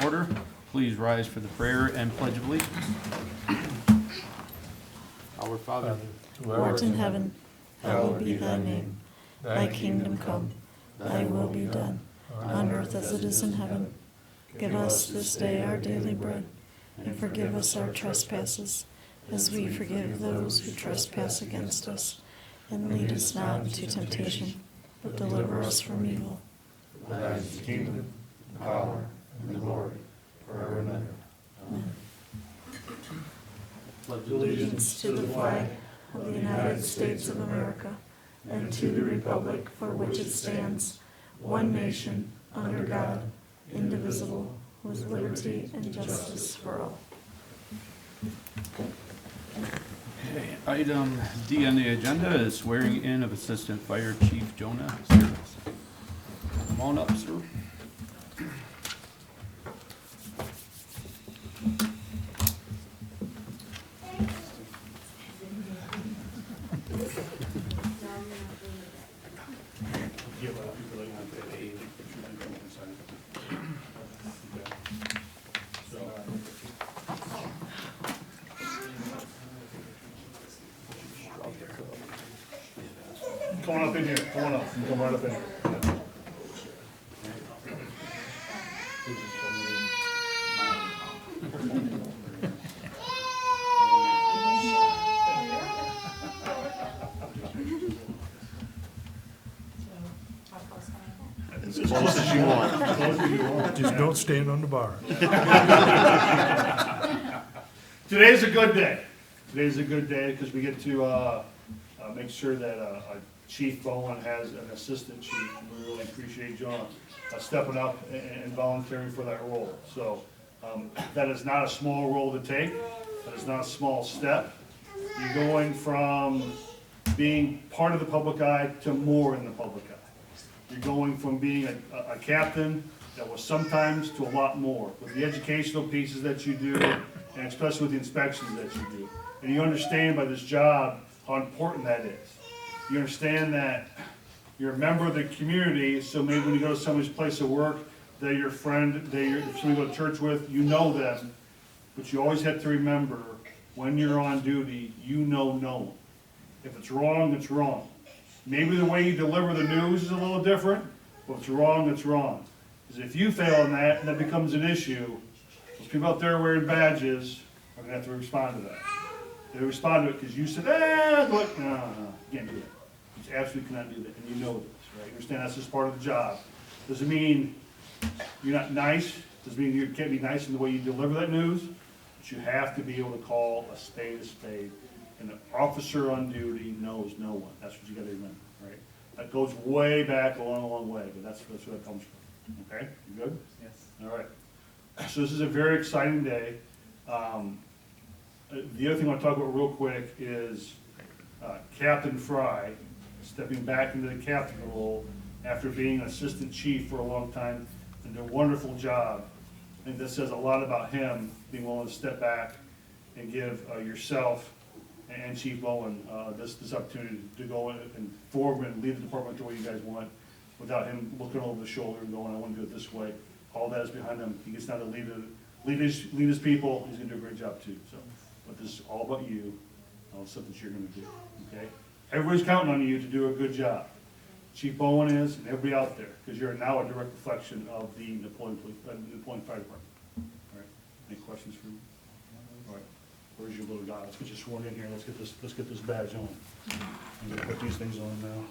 order. Please rise for the prayer and pledge of allegiance. Our Father, who art in heaven, hallowed be thy name. Thy kingdom come, thy will be done, on earth as it is in heaven. Give us this day our daily bread, and forgive us our trespasses, as we forgive those who trespass against us. And lead us not into temptation, but deliver us from evil. For thine is the kingdom, the power, and the glory, forever and ever. Amen. pledge Allegiance to the flag of the United States of America, and to the republic for which it stands, one nation, under God, indivisible, with liberty and justice for all. Okay, item D on the agenda is swearing in of Assistant Fire Chief Jonah Service. Come on up, sir. Come on up in here, come on up, you come right up in here. As close as you want. As close as you want. Just don't stand on the bar. Today's a good day. Today's a good day because we get to make sure that Chief Bowen has an assistant chief. We really appreciate John stepping up and volunteering for that role. So that is not a small role to take. That is not a small step. You're going from being part of the public eye to more in the public eye. You're going from being a captain that was sometimes to a lot more, with the educational pieces that you do, and especially with the inspections that you do. And you understand by this job how important that is. You understand that you're a member of the community, so maybe when you go to somebody's place of work, they're your friend, if somebody you go to church with, you know them, but you always have to remember, when you're on duty, you know no one. If it's wrong, it's wrong. Maybe the way you deliver the news is a little different, but if it's wrong, it's wrong. Because if you fail in that, and that becomes an issue, those people out there wearing badges are gonna have to respond to that. They respond to it because you said, look, no, you can't do that. You absolutely cannot do that, and you know this, right? You understand that's just part of the job. Doesn't mean you're not nice, doesn't mean you can't be nice in the way you deliver that news, but you have to be able to call a spade, and an officer on duty knows no one. That's what you gotta remember, right? That goes way back a long way, but that's where that comes from, okay? You good? Yes. All right. So this is a very exciting day. The other thing I want to talk about real quick is Captain Fry stepping back into the captain role after being an assistant chief for a long time and did a wonderful job. I think that says a lot about him being willing to step back and give yourself and Chief Bowen this opportunity to go and forward and lead the department the way you guys want, without him looking over the shoulder and going, I want to do it this way. All that is behind him. He gets now to lead his people. He's gonna do a great job too. So, but this is all about you. It's something that you're gonna do. Okay. Everybody's counting on you to do a good job. Chief Bowen is, and everybody out there, because you're now a direct reflection of the Napoleon Fire Department. All right. Any questions for me? All right. Where's your little guy? Let's get you sworn in here. Let's get this badge on. I'm gonna put these things on now.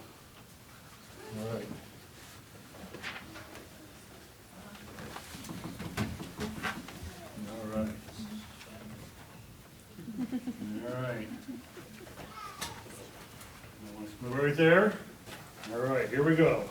All right. All right. All right. Move right there. All right, here we go.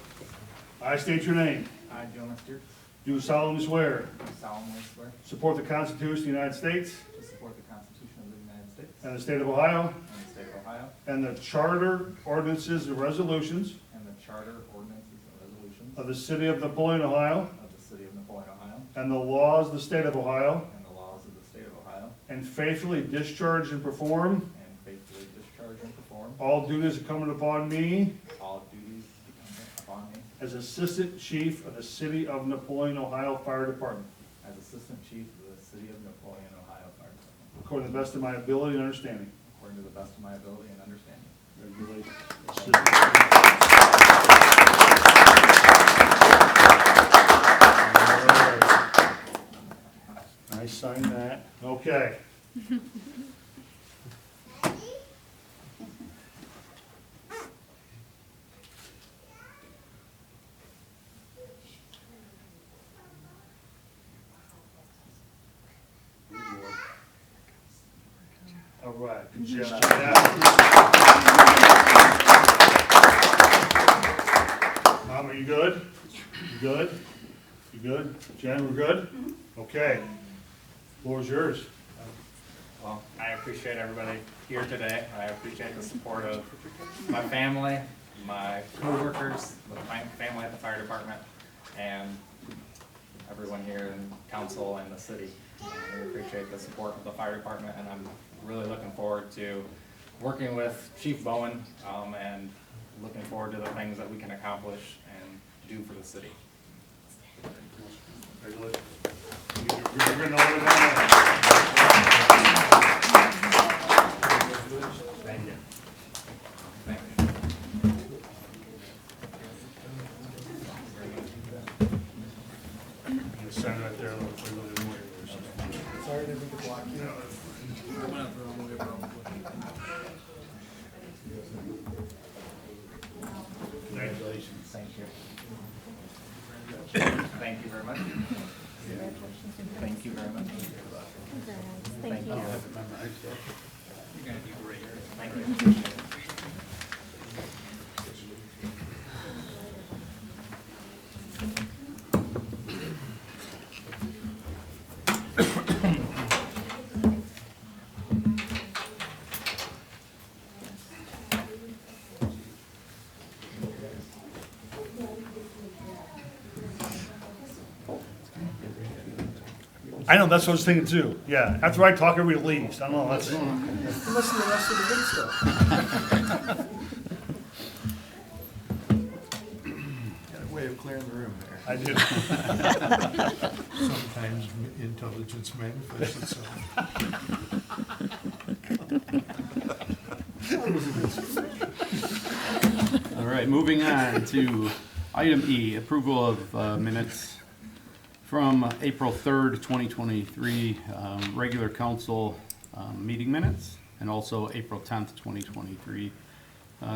I state your name. I, Jonah Stewart, Do solemnly swear. do solemnly swear Support the Constitution of the United States to support the Constitution of the United States and the state of Ohio, and the state of Ohio, and the charter, ordinances, and resolutions and the charter, ordinances, and resolutions of the city of Napoleon, Ohio, of the city of Napoleon, Ohio, and the laws of the state of Ohio, and the laws of the state of Ohio, and faithfully discharge and perform and faithfully discharge and perform all duties incumbent upon me all duties incumbent upon me as Assistant Chief of the City of Napoleon, Ohio Fire Department. as Assistant Chief of the City of Napoleon, Ohio Fire Department, according to the best of my ability and understanding. according to the best of my ability and understanding. Congratulations. I sign that. Okay. All right, good job. Mom, are you good? You good? You good? Jen, we're good? Okay. Floor is yours. Well, I appreciate everybody here today. I appreciate the support of my family, my coworkers, my family at the fire department, and everyone here in council and the city. I appreciate the support of the fire department, and I'm really looking forward to working with Chief Bowen, and looking forward to the things that we can accomplish and do for the city. Congratulations. You're gonna order that. Thank you. Thank you. You sign right there. Sorry to be the block you. Congratulations. Thank you. Thank you very much. Thank you very much. Thank you. You're gonna do great. Thank you. I know, that's what I was thinking too. Yeah, after I talk, everybody leaves. I don't know, that's. Listen to the rest of the good stuff. Got a way of clearing the room there. I do. Sometimes intelligence manifests itself. All right, moving on to item E, approval of minutes from April 3rd, 2023, regular council meeting minutes, and also April 10th, 2023,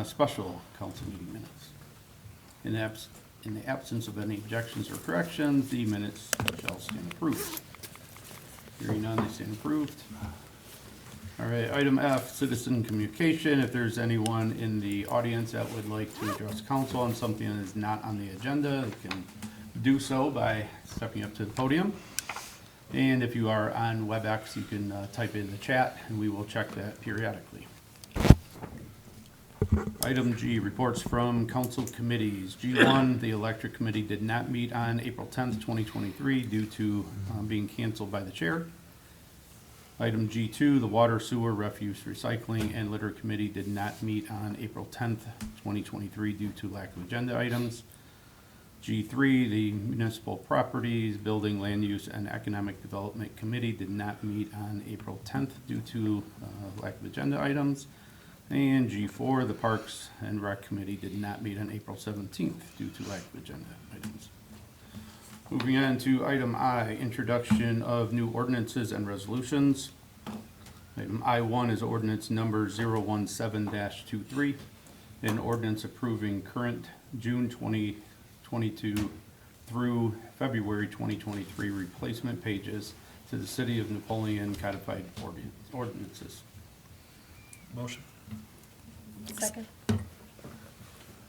special council meeting minutes. In the absence of any objections or corrections, the minutes shall stand approved. Hearing none, they stand approved. All right, item F, citizen communication. If there's anyone in the audience that would like to address council on something that is not on the agenda, they can do so by stepping up to the podium. And if you are on WebEx, you can type in the chat, and we will check that periodically. Item G, reports from council committees. G1, the electric committee did not meet on April 10th, 2023 due to being canceled by the chair. Item G2, the water, sewer, refuse, recycling, and litter committee did not meet on April 10th, 2023 due to lack of agenda items. G3, the municipal properties, building, land use, and economic development committee did not meet on April 10th due to lack of agenda items. And G4, the Parks and Rec Committee did not meet on April 17th due to lack of agenda items. Moving on to item I, introduction of new ordinances and resolutions. Item I1 is ordinance number 017-23, an ordinance approving current June 2022 through February 2023 replacement pages to the City of Napoleon codified ordinances. Motion. Second.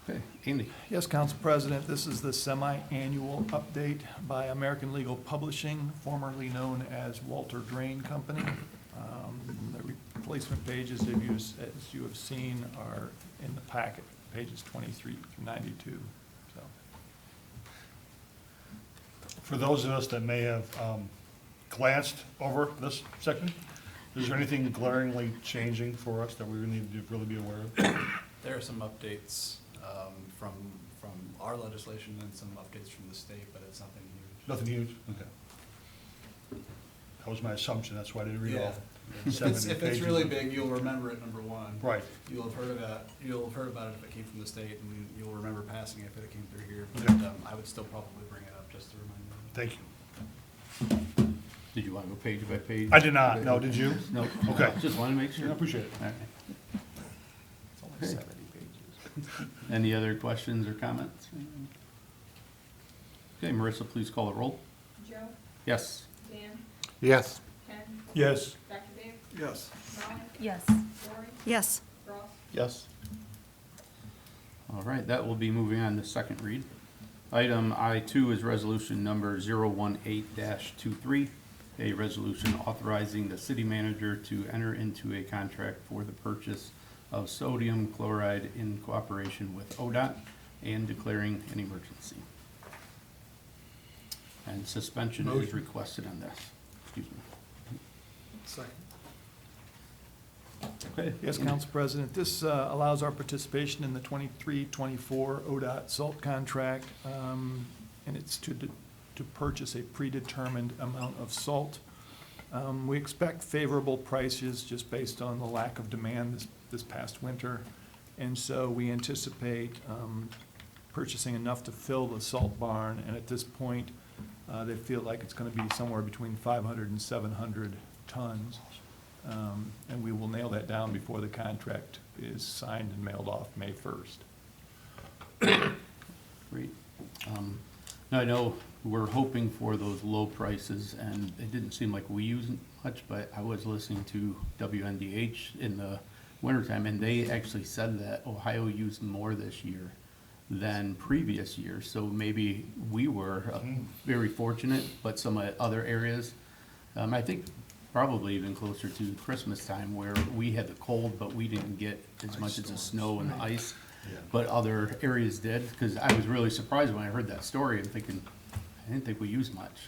Okay, Andy. Yes, Council President, this is the semi-annual update by American Legal Publishing, formerly known as Walter Drain Company. The replacement pages, as you have seen, are in the packet, pages 23 through 92. So, For those of us that may have glanced over this section, is there anything glaringly changing for us that we need to really be aware of? There are some updates from our legislation and some updates from the state, but it's nothing huge. Nothing huge? Okay. That was my assumption, that's why I didn't read Yeah. all If 70 it's pages. really big, you'll remember it, number one. Right. You'll have heard about it if it came from the state, and you'll remember passing it if it came through here. Okay. But I would still probably bring it up just to remind you. Thank you. Did you want to go page by page? I did not, no, did you? No. Okay. Just want to make sure. I appreciate it. All right. It's only Okay. 70 pages. Any other questions or comments? Okay, Marissa, please call the roll. Joe, Yes. Dan, Yes. Ken, Yes. Dr. Dave, Yes. Molly, Yes. Lori, Yes. Ross. Yes. All right, that will be moving on to second read. Item I2 is resolution number 018-23, a resolution authorizing the city manager to enter into a contract for the purchase of sodium chloride in cooperation with ODOT and declaring an emergency. And suspension is Motion. requested on this. Excuse me. Second. Okay. Yes, Council President, this allows our participation in the 23-24 ODOT salt contract, and it's to purchase a predetermined amount of salt. We expect favorable prices just based on the lack of demand this past winter, and so we anticipate purchasing enough to fill the salt barn, and at this point, they feel like it's going to be somewhere between 500 and 700 tons. And we will nail that down before the contract is signed and mailed off May 1st. Great. Now, I know we're hoping for those low prices, and it didn't seem like we use much, but I was listening to WNDH in the wintertime, and they actually said that Ohio used more this year than previous years, so maybe we were very fortunate, but some other areas, I think probably even closer to Christmas time, where we had the cold, but we didn't get as much as the snow and the ice, but other areas did, because I was really surprised when I heard that story. I'm thinking, I didn't think we used much.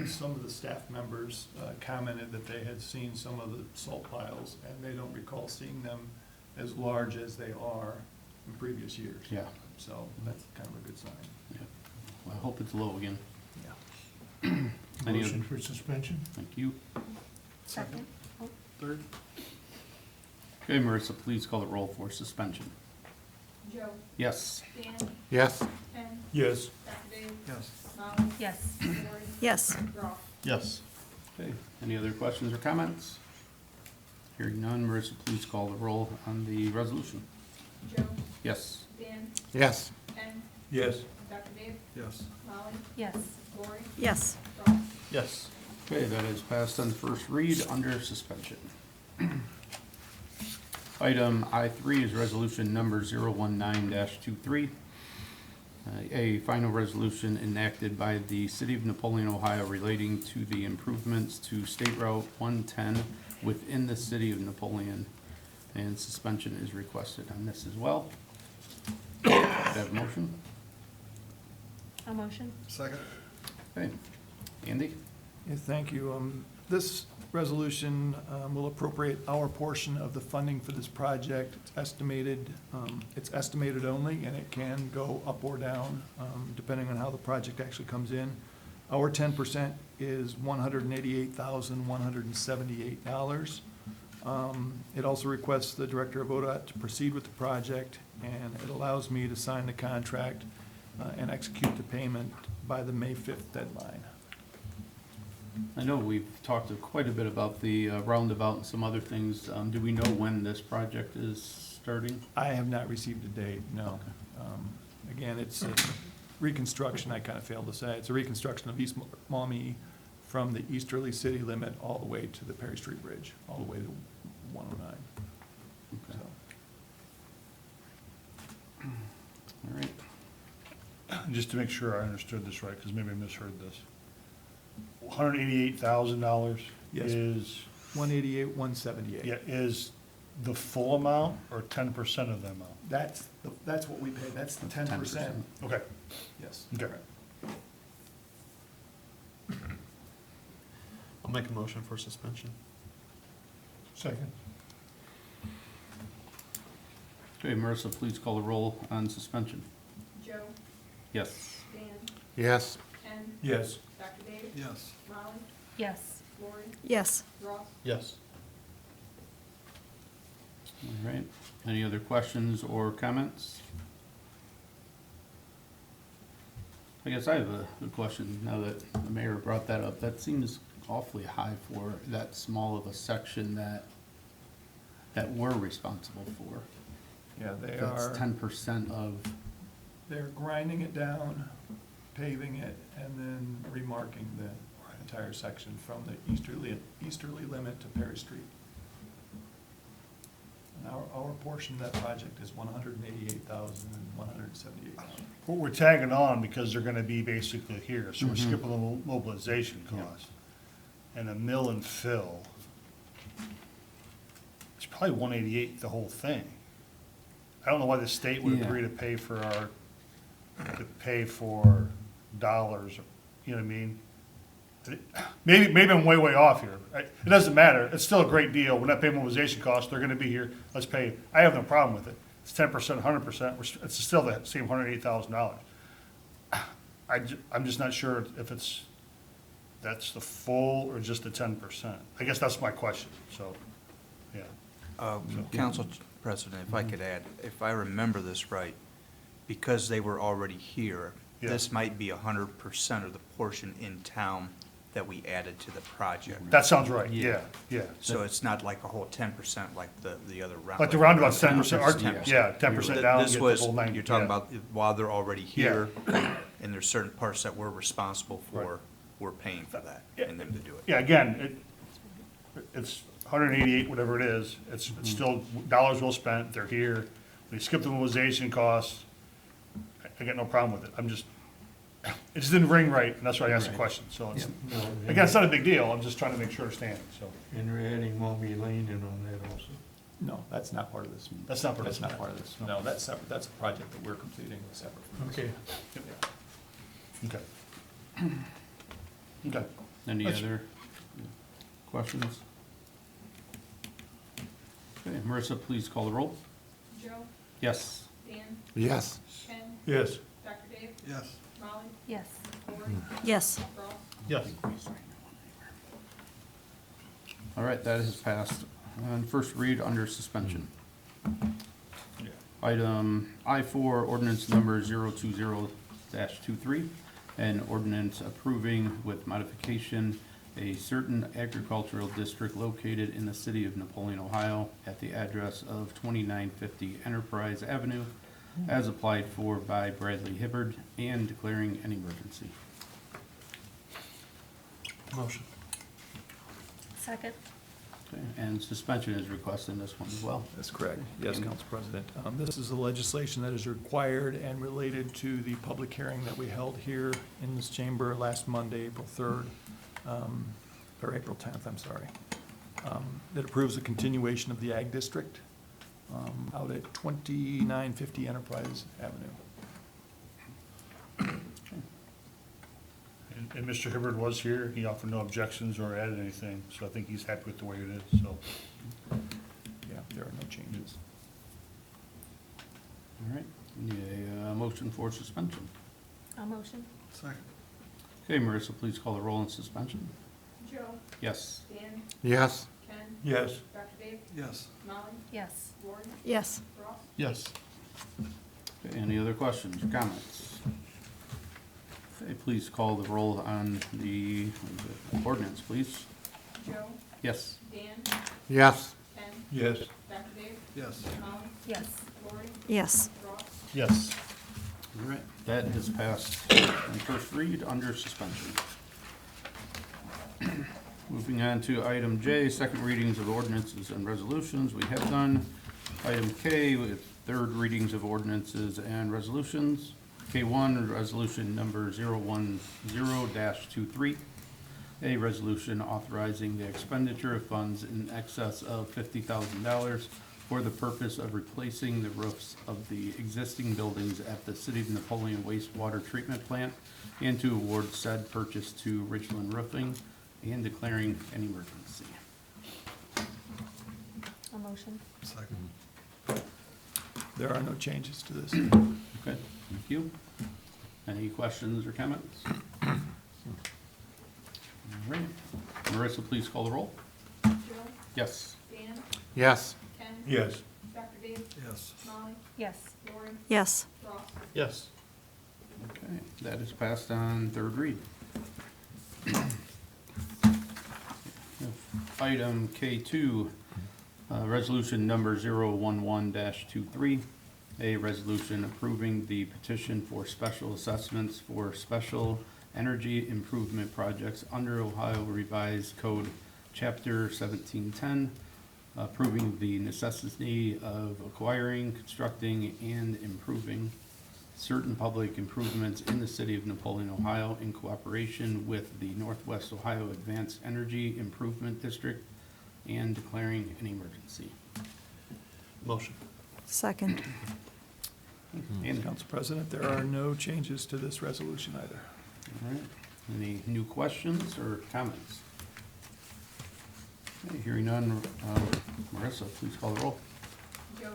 Some of the staff members commented that they had seen some of the salt piles, and they don't recall seeing them as large as they are in previous years. Yeah. So that's kind of a good sign. Yeah. Well, I hope it's low again. Yeah. Any Motion other- for suspension? Thank you. Second. Third. Okay, Marissa, please call the roll for suspension. Joe, Yes. Dan, Yes. Ken, Yes. Dr. Dave, Yes. Molly, Yes. Lori, Yes. Ross. Yes. Okay, any other questions or comments? Hearing none, Marissa, please call the roll on the resolution. Joe, Yes. Dan, Yes. Ken, Yes. Dr. Dave, Yes. Molly, Yes. Lori, Yes. Ross. Yes. Okay, that is passed on first read under suspension. Item I3 is resolution number 019-23. A final resolution enacted by the City of Napoleon, Ohio relating to the improvements to State Route 110 within the City of Napoleon. And suspension is requested on this as well. Do I have a motion? A motion? Second. Okay, Andy? Yeah, thank you. This resolution will appropriate our portion of the funding for this project. It's estimated only, and it can go up or down depending on how the project actually comes in. Our 10% is $188,178. It also requests the Director of ODOT to proceed with the project, and it allows me to sign the contract and execute the payment by the May 5th deadline. I know we've talked quite a bit about the roundabout and some other things. Do we know when this project is starting? I have not received a date, no. Again, it's a reconstruction, I kind of failed to say. It's a reconstruction of East Maumee from the easterly city limit all the way to the Perry Street Bridge, all the way to 109. Okay. So, All right. Just to make sure I understood this right, because maybe I misheard this. $188,000 Yes. is, 188, 178. yeah, is the full amount or 10% of the amount? That's what we pay, that's the 10%. Okay, Yes. okay. I'll make a motion for suspension. Second. Okay, Marissa, please call the roll on suspension. Joe, Yes. Dan, Yes. Ken, Yes. Dr. Dave, Yes. Molly, Yes. Lori, Yes. Ross, Yes. All right. Any other questions or comments? I guess I have a question now that the mayor brought that up. That seems awfully high for that small of a section that we're responsible for. Yeah, they That's are, 10% of, they're grinding it down, paving it, and then remarking the entire section from the easterly limit to Perry Street. And our portion of that project is $188,178. What we're tagging on because they're gonna be basically here, so we're Mhm. skipping the mobilization cost. And a mill and fill. It's probably 188, the whole thing. I don't know why the state would Yeah. agree to pay for dollars, you know what I mean? Maybe I'm way off here. It doesn't matter. It's still a great deal. We're not paying mobilization costs. They're gonna be here. Let's pay. I have no problem with it. It's 10%, 100%. It's still the same $108,000. I'm just not sure if that's the full or just the 10%. I guess that's my question, so, yeah. Council President, if I could add, if I remember this right, because they were already here, Yeah. this might be 100% of the portion in town that we added to the project. That sounds right. Yeah, yeah. So it's not like a whole 10% like the other round. Like the roundabout's 10%, It's 10%. yeah, 10% down, This get the was, whole 9. you're talking yeah. about while they're already Yeah. here, and there's certain parts that we're responsible for, Right. we're paying for that, Yeah. and them to do it. Yeah, again, it's 188, whatever it is. It's still dollars well spent. They're here. We skip the mobilization costs. I got no problem with it. It just didn't ring right, and that's why I asked the Right. question. So it's, No, again, it's not a big deal. I'm just trying to make sure I understand, so. And we're adding Mommy Lane in on that also. No, that's not part of this. That's not part of That's this. not part of this. No, that's separate. That's a project that we're completing separate from this. Okay. Okay. Okay. any That's- other questions? Okay, Marissa, please call the roll. Joe, Yes. Dan, Yes. Ken, Yes. Dr. Dave, Yes. Molly, Yes. Lori, Yes. Ross, Yes. All right, that has passed. And first read under suspension. Yeah. Item I4, ordinance number 020-23, and ordinance approving with modification a certain agricultural district located in the city of Napoleon, Ohio, at the address of 2950 Enterprise Avenue, as applied for by Bradley Hibbard, and declaring an emergency. Motion. Second. Okay, and suspension is requested in this one as well. That's correct. Yes, Council President. This is the legislation that is required and related to the public hearing that we held here in this chamber last Monday, April 3rd, or April 10th, I'm sorry, that approves the continuation of the Ag District out at 2950 Enterprise Avenue. And Mr. Hibbard was here. He offered no objections or added anything, so I think he's happy with the way it is, so. Yeah, there are no changes. All right, need a motion for suspension. I'll motion. Second. Okay, Marissa, please call the roll on suspension. Joe, Yes. Dan, Yes. Ken, Yes. Dr. Dave, Yes. Molly, Yes. Lori, Yes. Ross, Yes. Okay, any other questions or comments? Okay, please call the roll on the ordinance, please. Joe, Yes. Dan, Yes. Ken, Yes. Dr. Dave, Yes. Molly, Yes. Lori, Yes. Ross, Yes. All right, that has passed on first read under suspension. Moving on to item J, second readings of ordinances and resolutions. We have done item K with third readings of ordinances and resolutions. K1, resolution number 010-23, a resolution authorizing the expenditure of funds in excess of $50,000 for the purpose of replacing the roofs of the existing buildings at the City of Napoleon wastewater treatment plant, and to award said purchase to Richland Roofing, and declaring an emergency. I'll motion. Second. There are no changes to this. Okay, thank you. Any questions or comments? All right, Marissa, please call the roll. Joe, Yes. Dan, Yes. Ken, Yes. Dr. Dave, Yes. Molly, Yes. Lori, Yes. Ross. Yes. Okay, that is passed on third read. Item K2, resolution number 011-23, a resolution approving the petition for special assessments for special energy improvement projects under Ohio Revised Code, Chapter 1710, approving the necessity of acquiring, constructing, and improving certain public improvements in the city of Napoleon, Ohio, in cooperation with the Northwest Ohio Advanced Energy Improvement District, and declaring an emergency. Motion. Second. And, all Council President, there are no changes to this resolution either. right, any new questions or comments? Okay, hearing none, Marissa, please call the roll. Joe,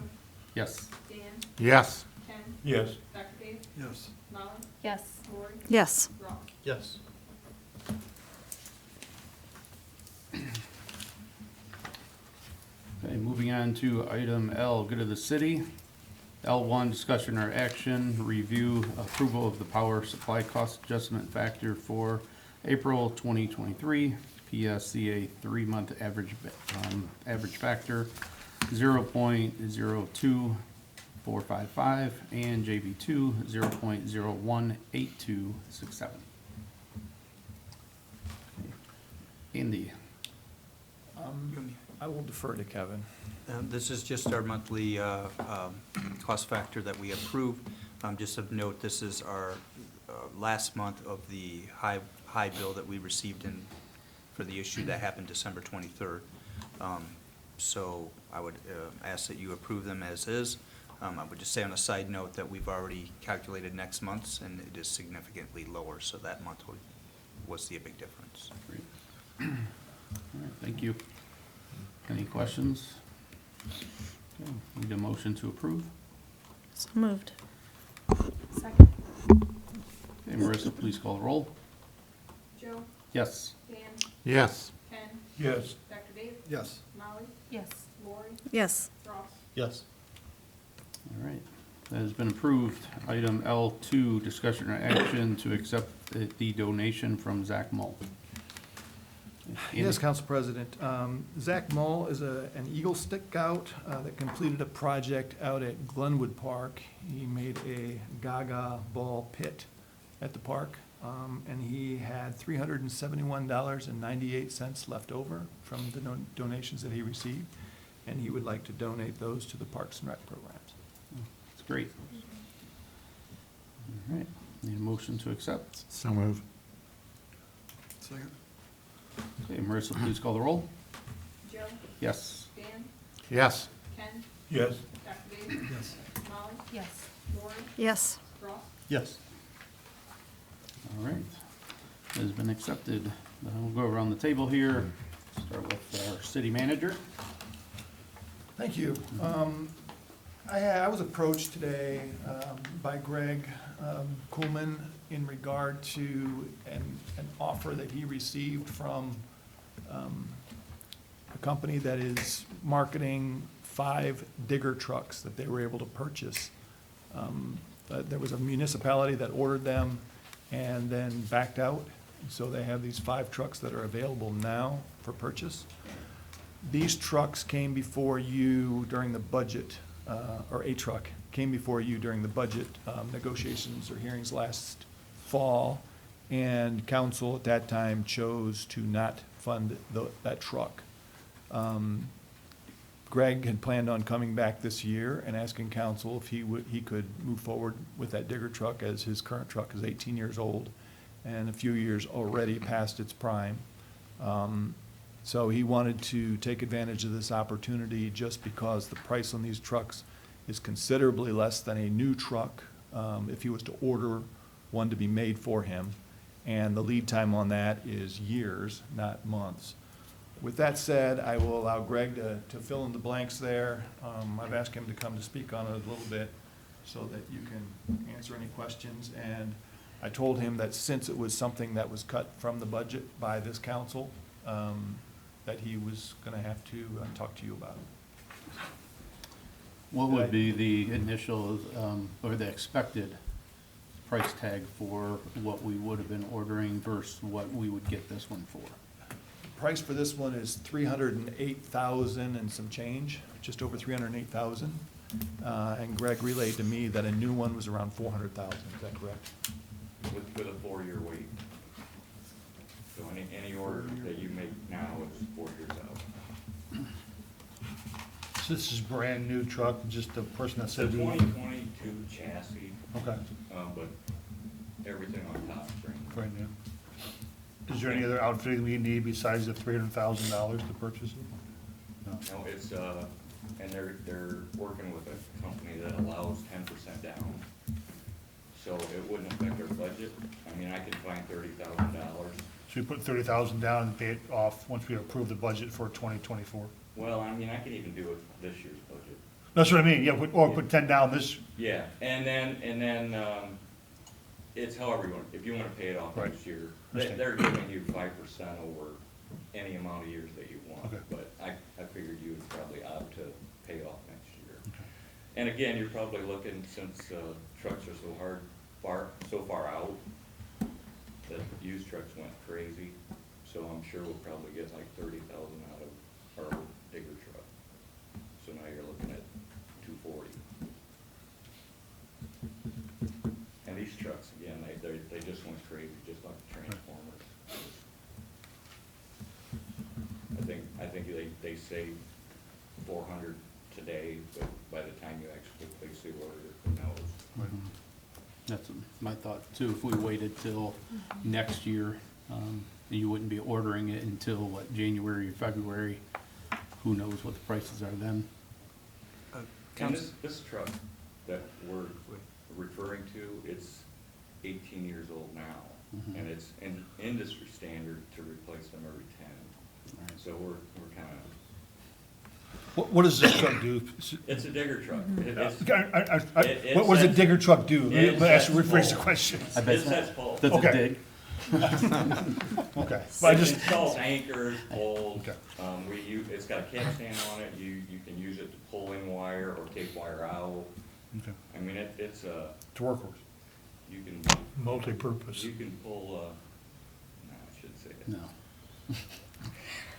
Yes. Dan, Yes. Ken, Yes. Dr. Dave, Yes. Molly, Yes. Lori, Yes. Ross. Yes. Okay, moving on to item L, good of the city. L1, discussion or action, review approval of the power supply cost adjustment factor for April 2023, PSCA 3-month average factor 0.02455 and JV2 0.018267. Andy. I will defer to Kevin. This is just our monthly cost factor that we approve. Just of note, this is our last month of the high bill that we received for the issue that happened December 23rd. So I would ask that you approve them as is. I would just say on a side note that we've already calculated next month's, and it is significantly lower, so that month was the big difference. Great. All right, thank you. Any questions? Okay, need a motion to approve. So moved. Second. Okay, Marissa, please call the roll. Joe, Yes. Dan, Yes. Ken, Yes. Dr. Dave, Yes. Molly, Yes. Lori, Yes. Ross. Yes. All right, that has been approved. Item L2, discussion or action to accept the donation from Zach Mull. Yes, Council President. Zach Mull is an Eagle Scout that completed a project out at Glenwood Park. He made a Gaga ball pit at the park, and he had $371.98 left over from the donations that he received, and he would like to donate those to the Parks and Rec programs. That's great. All right, need a motion to accept. So move. Second. Okay, Marissa, please call the roll. Joe, Yes. Dan, Yes. Ken, Yes. Dr. Dave, Yes. Molly, Yes. Lori, Yes. Ross. Yes. All right, it has been accepted. We'll go around the table here. Start with our city manager. Thank you. I was approached today by Greg Kuhlman in regard to an offer that he received from a company that is marketing 5 digger trucks that they were able to purchase. There was a municipality that ordered them and then backed out, so they have these 5 trucks that are available now for purchase. These trucks came before you during the budget, or a truck came before you during the budget negotiations or hearings last fall, and council at that time chose to not fund that truck. Greg had planned on coming back this year and asking council if he could move forward with that digger truck, as his current truck is 18 years old and a few years already past its prime. So he wanted to take advantage of this opportunity just because the price on these trucks is considerably less than a new truck if he was to order one to be made for him. And the lead time on that is years, not months. With that said, I will allow Greg to fill in the blanks there. I've asked him to come to speak on it a little bit so that you can answer any questions. And I told him that since it was something that was cut from the budget by this council, that he was gonna have to talk to you about. What would be the initial, or the expected price tag for what we would have been ordering versus what we would get this one for? Price for this one is 308,000 and some change, just over 308,000. And Greg relayed to me that a new one was around 400,000, is that correct? With a 4-year wait. So any order that you make now is 4 years out. So this is brand new truck, just the person that It's a said. 2022 chassis, Okay, but everything on top is brand new. brand new. Is there any other outfitting we need besides the $300,000 to purchase it? No. No, it's, and they're working with a company that allows 10% down. So it wouldn't affect our budget. I mean, I could find $30,000. So we put 30,000 down and pay it off once we approve the budget for 2024? Well, I mean, I can even do it this year's budget. That's what I mean, yeah, or put 10 down this, Yeah, and then, it's however you want, if you wanna pay it off Right. next year, Understand. they're giving you 5% over any amount of years that you want. Okay. But I figured you would probably opt to pay off next year. Okay. And again, you're probably looking, since, trucks are so far out, that used trucks went crazy, so I'm sure we'll probably get like 30,000 out of our digger truck. So now you're looking at 240. And these trucks, again, they just went crazy, just like the Transformers. I think they say 400 today, but by the time you actually place the order, who knows? That's my thought too. If we waited till next year, you wouldn't be ordering it until, what, January or February? Who knows what the prices are then? And this truck that we're referring to, it's 18 years old now, Mhm. and it's in industry standard to replace them every 10. Right. So we're kind of, what does this truck do? it's a digger truck. It's, What does a digger truck do? It Let us says rephrase the pull. question. I bet it says pull. Does it Okay. dig? Okay, but I It just, installs anchors, poles, Okay. It's got a capstan on it, you can use it to pull in wire or take wire out. okay, I mean, it's a, to workhorse, you can, multi-purpose. you can pull, no, I shouldn't say it. No.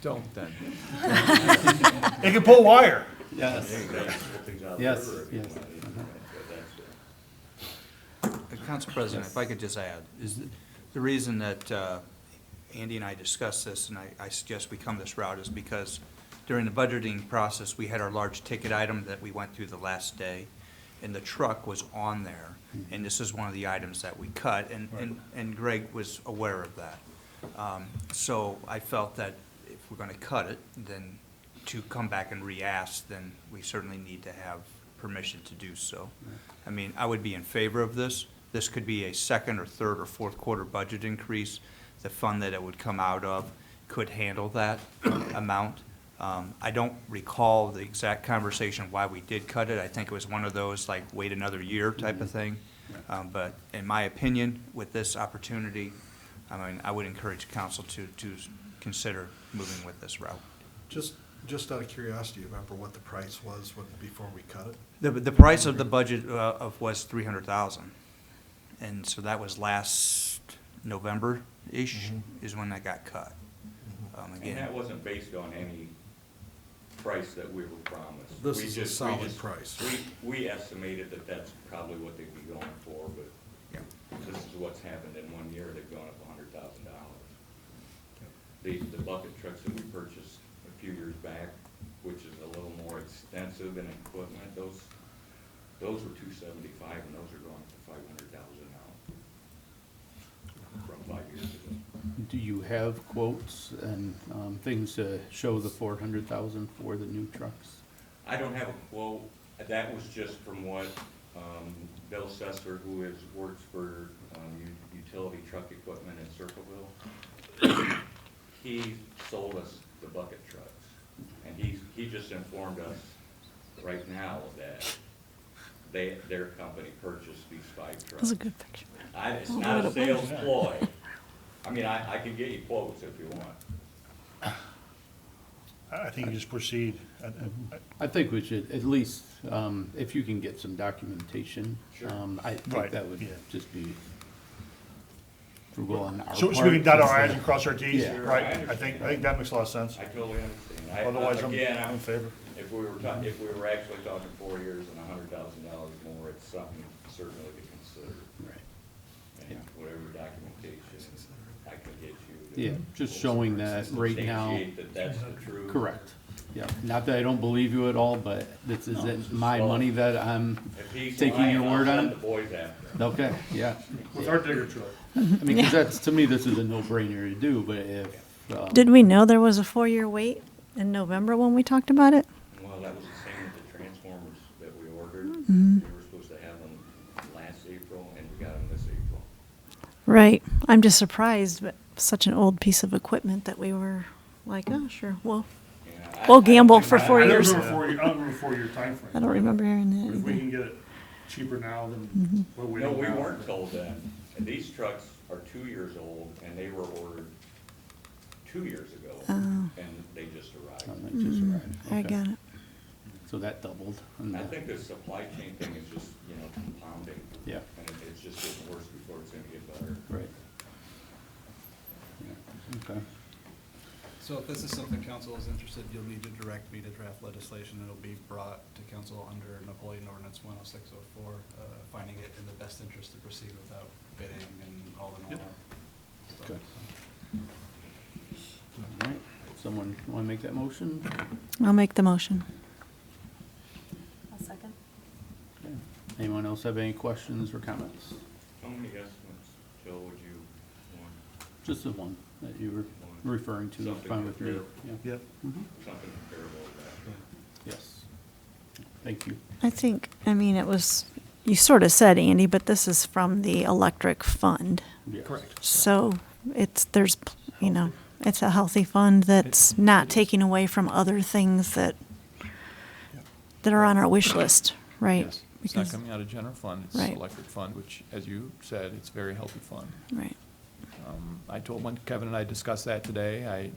Don't then. It can pull wire. Yes. You can pull things out of the Yes, river if you yes. want, but that's it. Council President, if I could just add, is the reason that Andy and I discussed this, and I suggest we come this route, is because during the budgeting process, we had our large ticket item that we went through the last day, and the truck was on there, and this is one of the items that we cut, and Greg was aware of that. So I felt that if we're gonna cut it, then to come back and re-ask, then we certainly need to have permission to do so. I mean, I would be in favor of this. This could be a second or third or fourth quarter budget increase. The fund that it would come out of could handle that amount. I don't recall the exact conversation why we did cut it. I think it was one of those, like, wait another year type of thing. But in my opinion, with this opportunity, I mean, I would encourage council to consider moving with this route. Just out of curiosity, you remember what the price was before we cut it? The price of the budget was 300,000. And so that was last November-ish is when that got cut. And Again, that wasn't based on any price that we were promised. This We is a just- solid price. We estimated that that's probably what they'd be going for, but yeah. this is what's happened in 1 year, they've gone up $100,000. The bucket trucks that we purchased a few years back, which is a little more extensive in equipment, those were $275, and those are going for $500,000 now from 5 years ago. Do you have quotes and things to show the 400,000 for the new trucks? I don't have a quote, that was just from what Bill Sesser, who works for utility truck equipment in Circleville, he sold us the bucket trucks. And he just informed us right now that their company purchased these 5 trucks. That's a good picture. It's not a sales ploy. I mean, I can get you quotes if you want. I think you just proceed. I think we should, at least, if you can get some documentation. Sure. I think Right, that would yeah. just be frugal on our part. So we can dot our i's and cross our t's, Yeah. right? I think that makes a lot of sense. I totally understand. Otherwise, I'm Again, in favor. if we were actually talking 4 years and $100,000 more, it's something certainly to consider. Right. And Yeah. whatever documentation I could get you. Yeah, just showing that right now. Substantiate that that's the truth. Correct. Yeah, not that I don't believe you at all, but this isn't my money that I'm If he's taking your lying, word I'll on. send the boys after him. Okay, yeah. With our digger truck. I mean, because that's, to me, this is a no-brainer to do, but if, Did we know there was a 4-year wait in November when we talked about it? Well, that was the same with the transformers that we ordered. Mm-hmm. We were supposed to have them last April, and we got them this April. Right. I'm just surprised, but such an old piece of equipment that we were like, oh, sure, well, Yeah, we'll gamble for 4 I don't years. remember 4 year, I don't remember 4-year timeframe. I don't remember hearing that If we either. can get it cheaper now than what we No, don't we now. weren't told that. And these trucks are 2 years old, and they were ordered 2 years ago, and they just arrived. that just arrived. I Okay. got it. So that doubled. and I that- think the supply chain thing is just, compounding. Yeah. And it's just getting worse before it's gonna get better. Right. Yeah, okay. So if this is something council is interested, you'll need to direct me to draft legislation. It'll be brought to council under Napoleon Ordinance 10604, finding it in the best interest to proceed without bidding and all the normal stuff. Okay. All right, someone want to make that motion? I'll make the motion. I'll second. Okay. Anyone else have any questions or comments? How many estimates, Joe, would you want? Just the one that you were referring to, Something fine with me. comparable. Yeah. Yep. Something comparable to that? Yes. Thank you. I think, I mean, it was, you sort of said, Andy, but this is from the electric fund. Yes. Correct. So it's, there's, you know, it's a healthy fund that's not taking away from other things that are on our wish list, right? Yes, it's not Because- coming out of general fund, it's Right. electric fund, which, as you said, it's a very healthy fund. Right. I told, when Kevin and I discussed that today,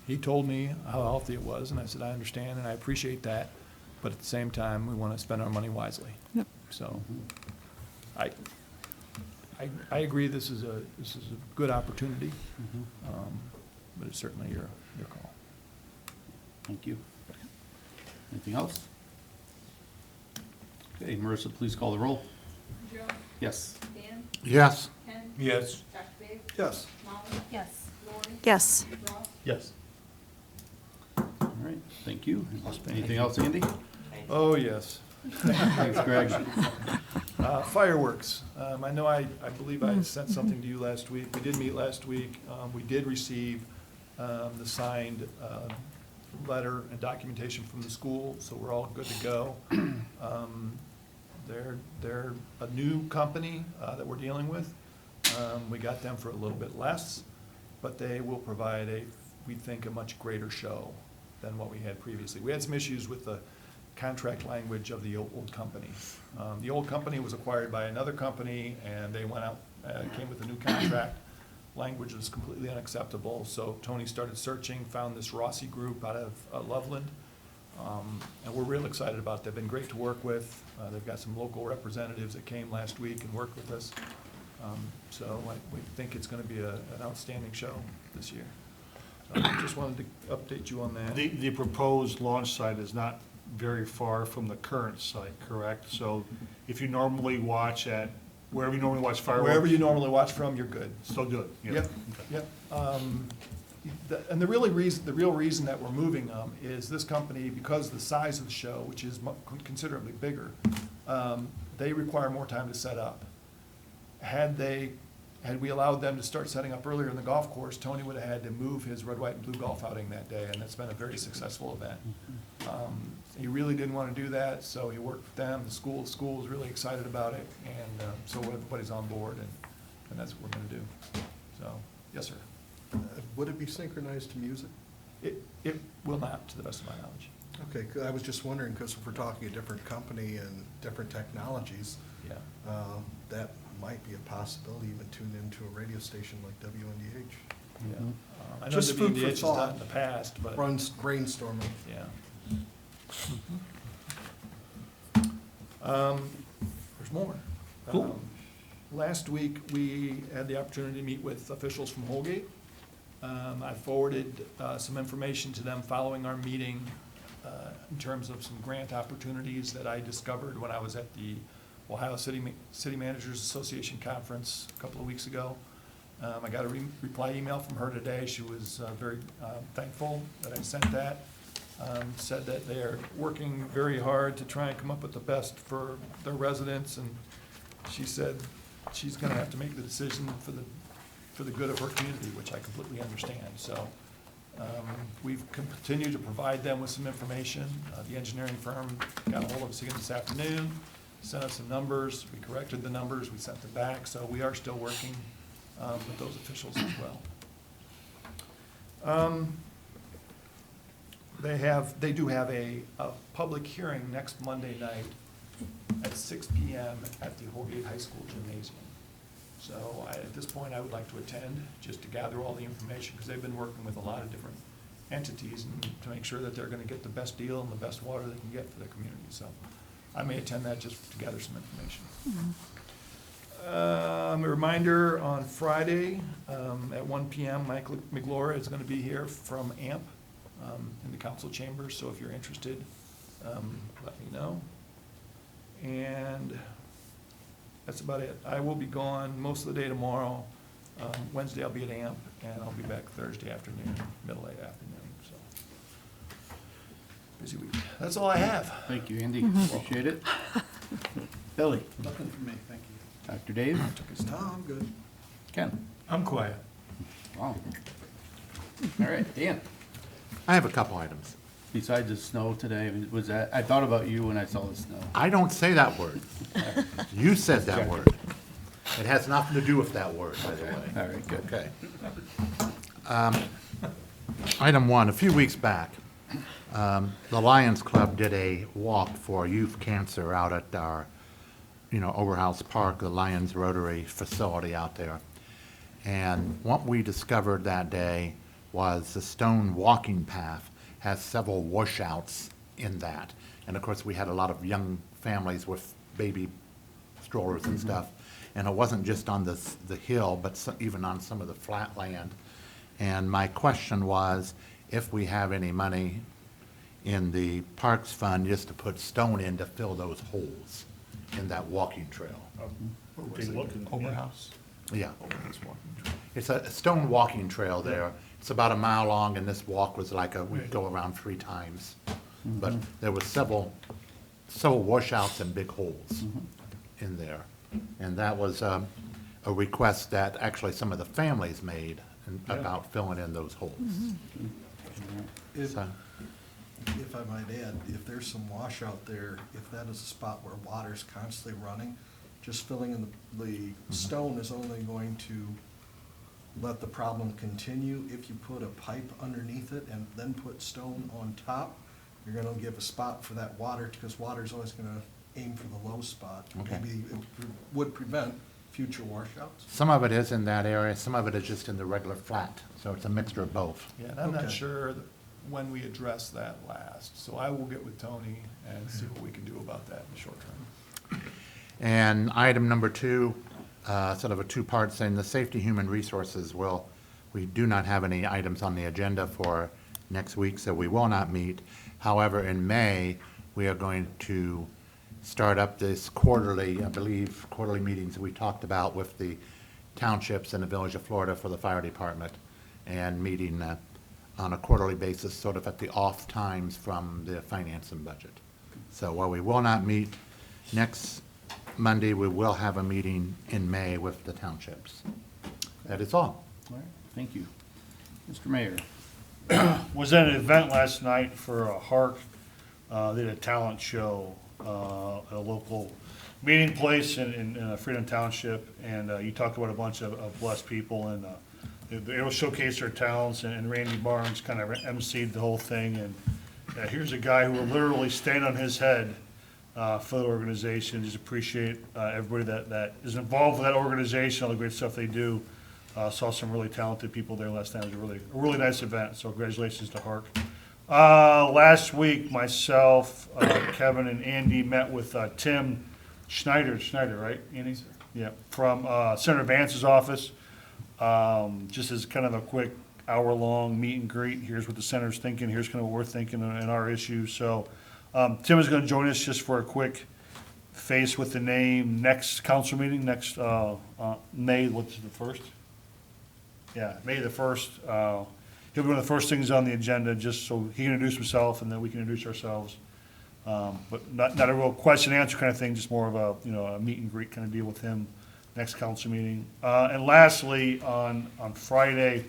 he told me how healthy it was, and I said, I understand and I appreciate that, but at the same time, we want to spend our money wisely. Yep. So, I agree this is a good opportunity, but it's certainly your call. Thank you. Anything else? Okay, Marissa, please call the roll. Joe? Yes. Dan? Yes. Ken? Yes. Dr. Dave? Yes. Molly? Yes. Lori? Yes. Ross? Yes. All right, thank you. Anything else, Andy? Oh, yes. Thanks, Greg. Fireworks. I know I believe I sent something to you last week. We did meet last week. We did receive the signed letter and documentation from the school, so we're all good to go. They're a new company that we're dealing with. We got them for a little bit less, but they will provide we think, a much greater show than what we had previously. We had some issues with the contract language of the old company. The old company was acquired by another company, and they went out, came with a new contract. Language was completely unacceptable, so Tony started searching, found this Rossi Group out of Loveland, and we're real excited about it. They've been great to work with. They've got some local representatives that came last week and worked with us. So we think it's gonna be an outstanding show this year. So just wanted to update you on that. The proposed launch site is not very far from the current site, correct? So if you normally watch at, wherever you normally watch fireworks. Wherever you normally watch from, you're good. Still good? Yeah. Yep, Okay. yep. And the real reason that we're moving them is this company, because of the size of the show, which is considerably bigger, they require more time to set up. Had we allowed them to start setting up earlier in the golf course, Tony would have had to move his red, white, and blue golf outing that day, and it's been a very successful event. He really didn't want to do that, so he worked with them. The school is really excited about it, and so everybody's on board, and that's what we're going to do. So, yes, sir. Would it be synchronized to music? It will not, to the best of my knowledge. Okay, 'cause I was just wondering, because if we're talking a different company and different technologies, Yeah. that might be a possibility, even tune into a radio station like WNDH. I know Just food for WDH has done thought. in the past, but, Runs brainstorming. yeah. There's more. Cool. Last week, we had the opportunity to meet with officials from Holgate. I forwarded some information to them following our meeting in terms of some grant opportunities that I discovered when I was at the Ohio City Managers Association Conference a couple of weeks ago. I got a reply email from her today. She was very thankful that I sent that. Said that they're working very hard to try and come up with the best for their residents, and she said she's gonna have to make the decision for the good of her community, which I completely understand. So we've continued to provide them with some information. The engineering firm got a hold of us again this afternoon, sent us some numbers. We corrected the numbers, we sent them back, so we are still working with those officials as well. They do have a public hearing next Monday night at 6 PM at the Holgate High School Gymnasium. So at this point, I would like to attend, just to gather all the information, because they've been working with a lot of different entities and to make sure that they're gonna get the best deal and the best water they can get for their community. So I may attend that just to gather some information. A reminder, on Friday, at 1 PM, Mike McGlora is gonna be here from AMP, in the council chambers, so if you're interested, let me know. And that's about it. I will be gone most of the day tomorrow. Wednesday I'll be at AMP, and I'll be back Thursday afternoon, middle of the afternoon, so. Busy week. That's all I have. Thank you, Andy. Appreciate it. Billy, Nothing for me, thank you. Dr. Dave, Took his time, good. Ken. I'm quiet. Wow. All right, Dan. I have a couple items. Besides the snow today, was that, I thought about you when I saw the snow. I don't say that word. You said that word. It has nothing to do with that word, by the way. All right, good. Okay. Item one, a few weeks back, the Lions Club did a walk for youth cancer out at our, Overhouse Park, the Lions Rotary facility out there. And what we discovered that day was the stone walking path has several washouts in that. And of course, we had a lot of young families with baby strollers and stuff. And it wasn't just on the hill, but even on some of the flat land. And my question was, if we have any money in the Parks Fund just to put stone in to fill those holes in that walking trail. Overhouse. Yeah. Overhouse walking trail. It's a stone walking trail there. It's about a mile long, and this walk was like we'd go around 3 times. But there was several washouts and big holes in there. And that was a request that actually some of the families made about filling in those holes. If, So, if I might add, if there's some washout there, if that is a spot where water's constantly running, just filling in the stone is only going to let the problem continue. If you put a pipe underneath it and then put stone on top, you're gonna give a spot for that water, because water's always gonna aim for the low spot. Okay. Maybe it would prevent future washouts. some of it is in that area, some of it is just in the regular flat, so it's a mixture of both. Yeah, and I'm not Okay. sure when we address that last, so I will get with Tony and see what we can do about that in the short term. And item number 2, sort of a 2-part thing, the Safety Human Resources we do not have any items on the agenda for next week, so we will not meet. However, in May, we are going to start up this quarterly meetings that we talked about with the townships in the Village of Florida for the fire department, and meeting on a quarterly basis, sort of at the off times from the finance and budget. So while we will not meet next Monday, we will have a meeting in May with the townships. That is all. All right, thank you. Mr. Mayor. Was at an event last night for a Hark, they did a talent show, at a local meeting place in Freedom Township, and you talk about a bunch of blessed people, and they will showcase their talents, and Randy Barnes kind of emceed the whole thing, and here's a guy who will literally stand on his head for the organization. Just appreciate everybody that is involved with that organization, all the great stuff they do. Saw some really talented people there last night. It was a really nice event, so congratulations to Hark. Last week, myself, Kevin, and Andy met with Tim Schneider, right, Andy? Yeah, from Senator Vance's office. Just as kind of a quick hour-long meet and greet. Here's what the senator's thinking, here's kind of what we're thinking and our issues. So Tim is going to join us just for a quick face with the name next council meeting, next May, what's the first? Yeah, May the 1st. He'll be one of the first things on the agenda, just so he can introduce himself and then we can introduce ourselves. But not a real question and answer kind of thing, just more of a, a meet and greet kind of deal with him next council meeting. And lastly, on Friday,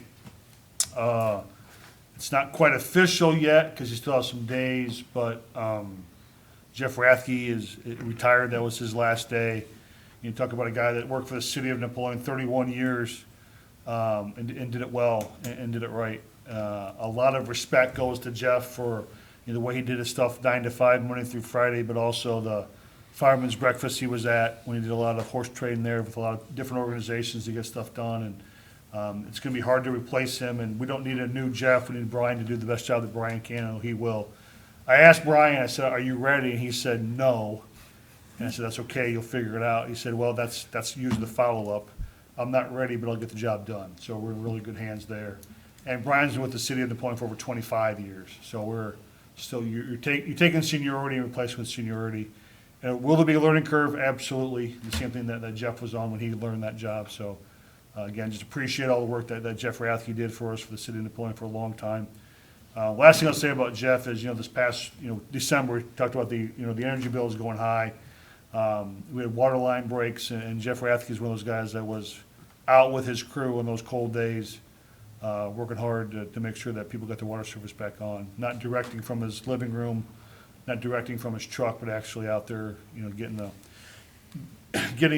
it's not quite official yet because he still has some days, but Jeff Rathke is retired. That was his last day. You talk about a guy that worked for the city of Napoleon 31 years and did it well and did it right. A lot of respect goes to Jeff for the way he did his stuff 9 to 5, Monday through Friday, but also the fireman's breakfast he was at when he did a lot of horse trading there with a lot of different organizations to get stuff done. And it's going to be hard to replace him, and we don't need a new Jeff. We need Brian to do the best job that Brian can, and he will. I asked Brian, I said, "Are you ready?" And he said, "No." And I said, "That's okay, you'll figure it out." He said, "Well, that's usually the follow-up. I'm not ready, but I'll get the job done." So we're in really good hands there. And Brian's been with the city of Napoleon for over 25 years. So we're still, you're taking seniority and replacing with seniority. Will there be a learning curve? Absolutely. The same thing that Jeff was on when he learned that job. So again, just appreciate all the work that Jeff Rathke did for us for the city of Napoleon for a long time. Last thing I'll say about Jeff is, this past, December, we talked about the energy bill is going high. We had water line breaks, and Jeff Rathke is one of those guys that was out with his crew on those cold days, working hard to make sure that people got their water service back on. Not directing from his living room, not directing from his truck, but actually out there, getting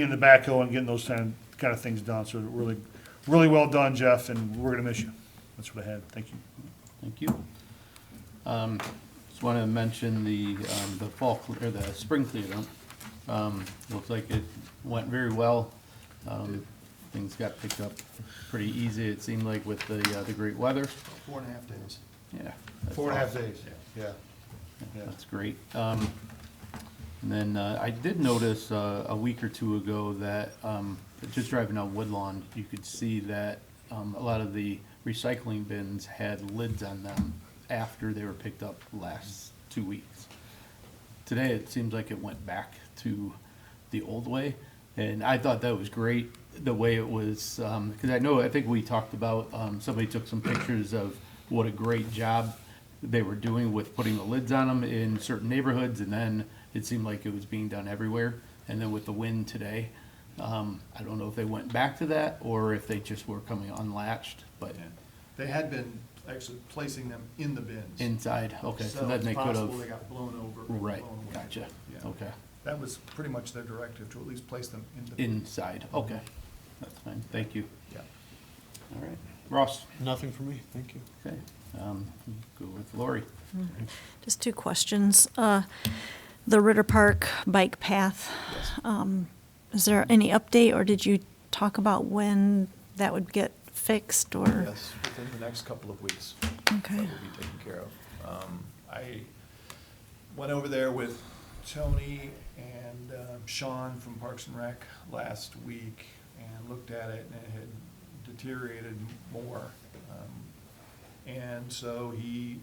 in the backhoe and getting those kind of things done. So really, really well done, Jeff, and we're gonna miss you. That's what I had. Thank you. Thank you. Just want to mention the spring cleanup. Looks like it went very well. Things got picked up pretty easy, it seemed like, with the great weather. 4.5 days. Yeah. 4.5 days. Yeah. That's great. And then I did notice a week or two ago that just driving down Woodlawn, you could see that a lot of the recycling bins had lids on them after they were picked up last 2 weeks. Today, it seems like it went back to the old way, and I thought that was great, the way it was, because I think we talked about, somebody took some pictures of what a great job they were doing with putting the lids on them in certain neighborhoods, and then it seemed like it was being done everywhere. And then with the wind today, I don't know if they went back to that or if they just were coming unlatched, but They had been actually placing them in the bins. inside, okay, so then it's they could possible they have, got blown over. right, blown away. gotcha, Yeah. okay, That was pretty much their directive, to at least place them in the. inside, okay, that's fine, thank you. Yeah. All right, Ross, Nothing for me, thank you. okay, go with Lori. Just 2 questions. The Ritter Park bike path, is there any update, or did you talk about when that would get fixed, or? Yes, within the next couple of weeks. Okay. That will be taken care of. I went over there with Tony and Sean from Parks and Rec last week and looked at it, and it had deteriorated more. And so he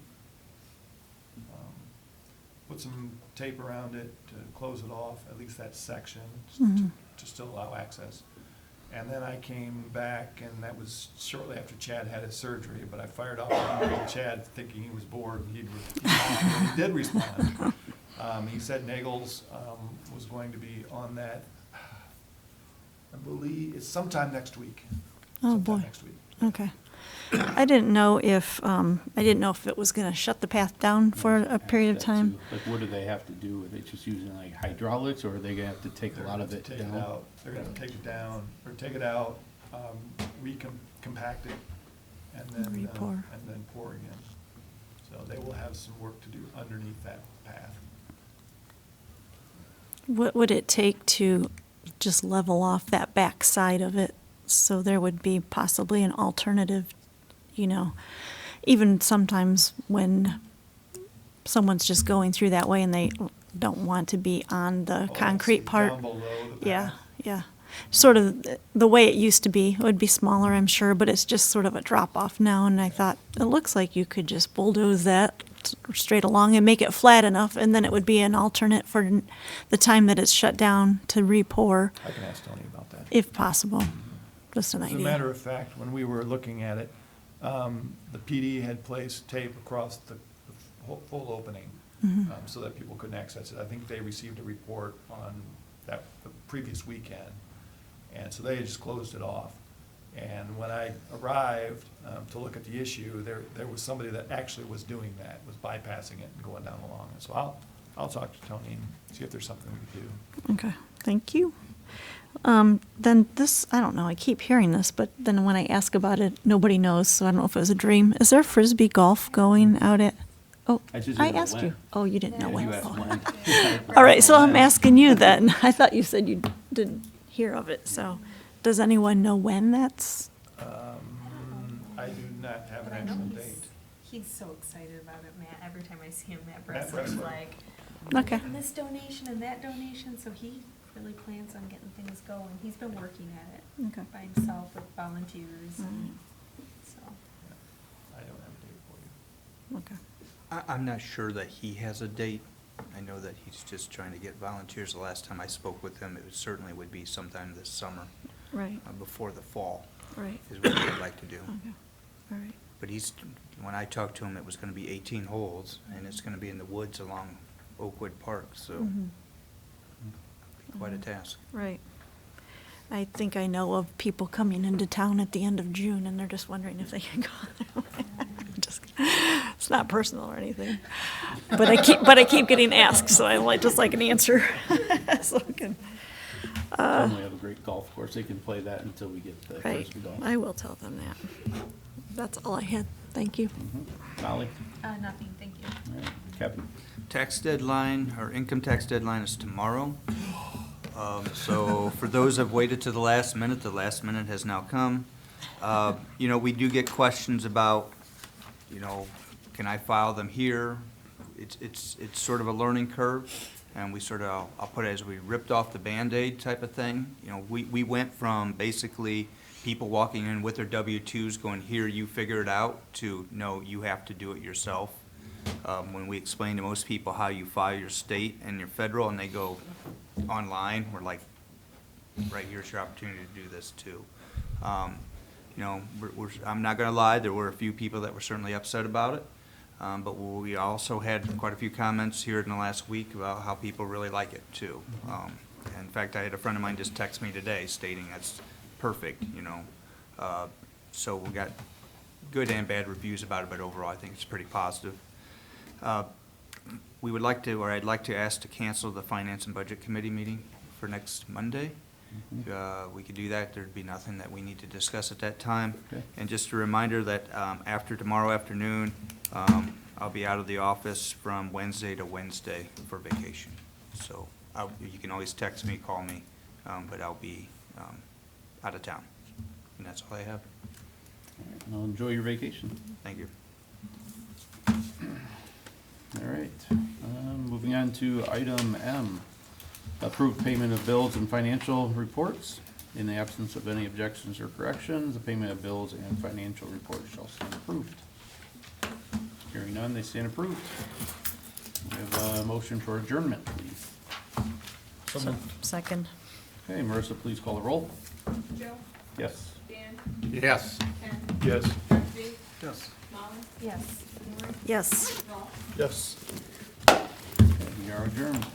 put some tape around it to close it off, at least that section, to still allow access. And then I came back, and that was shortly after Chad had his surgery, but I fired off an email to Chad thinking he was bored, and he did respond. He said Nagels was going to be on that, I believe, it's sometime next week. Oh, Sometime boy. next week. Okay. I didn't know if it was gonna shut the path down for a period of That time. too. Like, what do they have to do? Are they just using like hydraulics, or are they gonna have to take a lot of it Take it down? out. They're gonna take it down, or take it out, compact it, and then, Re-pour. and then pour again. So they will have some work to do underneath that path. What would it take to just level off that back side of it So there would be possibly an alternative, you know, even sometimes when someone's just going through that way and they don't want to be on the Oh, I concrete see, part. down below the Yeah, path. yeah. Sort of the way it used to be. It would be smaller, I'm sure, but it's just sort of a drop off now. And I thought, it looks like you could just bulldoze that straight along and make it flat enough, and then it would be an alternate for the time that it's shut down to re-pour, I can ask Tony about that. if possible. Just an As a idea. matter of fact, when we were looking at it, the PD had placed tape across the full opening so that people couldn't access it. I think they received a report on the previous weekend, and so they had just closed it off. And when I arrived to look at the issue, there was somebody that actually was doing that, was bypassing it and going down along. And so I'll talk to Tony and see if there's something we can do. Okay, thank you. Then this, I don't know, I keep hearing this, but then when I ask about it, nobody knows, so I don't know if it was a dream. Is there Frisbee golf going out at, oh, I just I didn't know asked when. you. Oh, you didn't know Yeah, when. you asked Oh. when. All right, so I'm asking you then. I thought you said you didn't hear of it, so does anyone know when that's? I do not have an But I know actual date. he's so excited about it, Matt. Every time I see him, Matt Matt Bressler's Bressler. like, Okay. getting this donation and that donation, so he really plans on getting things going. He's been working at it Okay. by himself with volunteers, and so. I don't have a date for you. Okay. I'm not sure that he has a date. I know that he's just trying to get volunteers. The last time I spoke with him, it certainly would be sometime this summer, Right, before the fall, right. is what he'd like to do. Okay, all right. But when I talked to him, it was gonna be 18 holes, and it's gonna be in the woods along Oakwood Park, so Mhm. be quite a task. Right. I think I know of people coming into town at the end of June, and they're just wondering if they can go. Just, it's not personal or anything, but I keep getting asked, so I just like an answer. So I can, And we have a great golf course. They can play that until we get the right. Frisbee golf. I will tell them that. That's all I had. Thank you. Molly? Nothing, thank you. All right. Kevin? Tax deadline, our income tax deadline is tomorrow. So for those who have waited to the last minute has now come. You know, we do get questions about, you know, can I file them here? It's sort of a learning curve, and we sort of, I'll put it as we ripped off the Band-Aid type of thing. You know, we went from basically people walking in with their W-2s going, here, you figure it out, to, no, you have to do it yourself. When we explain to most people how you file your state and your federal, and they go online, we're like, right, here's your opportunity to do this too. You know, I'm not gonna lie, there were a few people that were certainly upset about it, but we also had quite a few comments here in the last week about how people really like it too. In fact, I had a friend of mine just text me today stating that's perfect, you know. So we got good and bad reviews about it, but overall, I think it's pretty positive. We would like to, or I'd like to ask to cancel the Finance and Budget Committee meeting for next Monday. We could do that. There'd be nothing that we need to discuss at that time. Okay. And just a reminder that after tomorrow afternoon, I'll be out of the office from Wednesday to Wednesday for vacation. So you can always text me, call me, but I'll be out of town. And that's all I have. All right. Well, enjoy your vacation. Thank you. All right. Moving on to item M. Approved payment of bills and financial reports. In the absence of any objections or corrections, the payment of bills and financial reports shall stand approved. Hearing none, they stand approved. We have a motion for adjournment, please. Second. Okay, Marissa, please call the roll. Joe? Yes. Dan? Yes. Ken? Yes. Betsy? Yes. Molly? Yes. Lauren? Yes. Rolf? Yes. Okay, we are adjourned.